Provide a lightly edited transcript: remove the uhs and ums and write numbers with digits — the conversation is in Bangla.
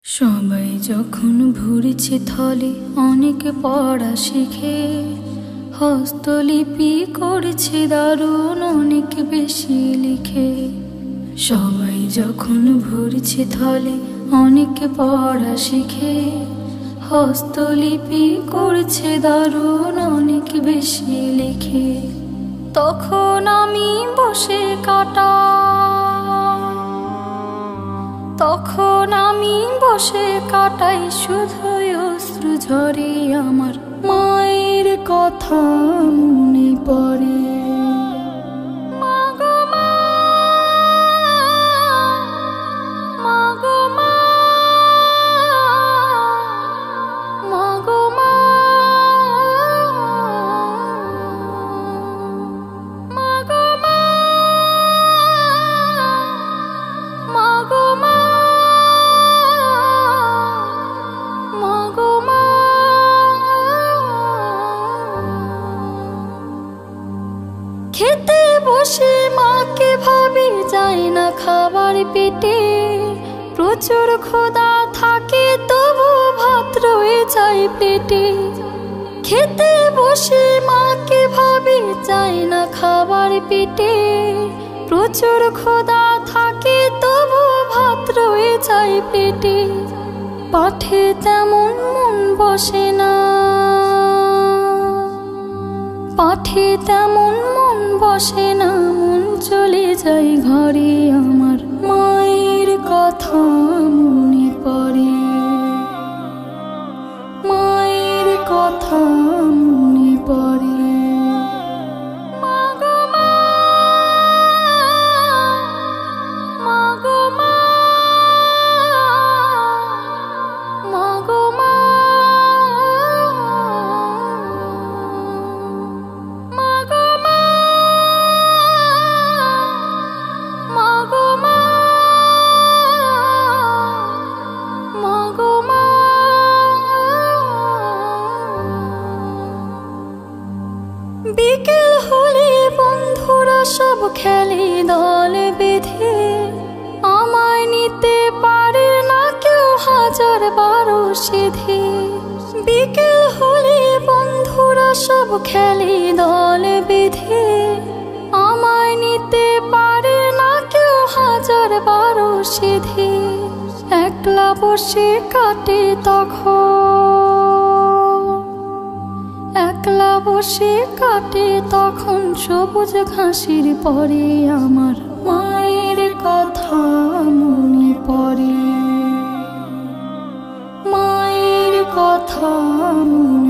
সবাই যখন ভুরছে থলে অনেকে পড়া শিখে, হস্তলিপি করছে দারুণ অনেক বেশি লিখে। সবাই যখন ভুরছে থলে অনেকে পড়া শিখে, হস্তলিপি করছে দারুণ অনেক বেশি লিখে। তখন আমি বসে কাটাই শুধুই অশ্রু ঝরে, আমার মায়ের কথা মনে পড়ে। খেতে বসে মাকে ভাবি, যায় না খাবার পেটে। প্রচুর ক্ষুধা থাকে তবু ভাত রয়ে যায় পেটে। খেতে বসে মাকে ভাবি, যায় না খাবার পেটে। প্রচুর ক্ষুধা থাকে তবু ভাত রয়ে যায় পেটে। পাঠে তেমন মন বসে না, পাঠে তেমন মন বসে না, মন চলে যায় ঘরে। আমার মায়ের কথা মনে পড়ে, মায়ের কথা মনে পড়ে। বিকেল হলে বন্ধুরা সব খেলে দল বেঁধে, আমায় নিতে পারে না কেউ হাজার বারো সেধে। বিকেল হলে বন্ধুরা সব খেলে দল বেঁধে, আমায় নিতে পারে না কেউ হাজার বারো সেধে। একলা বসে কাটে একলা বসে কাটে তখন সবুজ ঘাসের পরে। আমার মায়ের কথা মনে পড়ে, মায়ের কথা মনে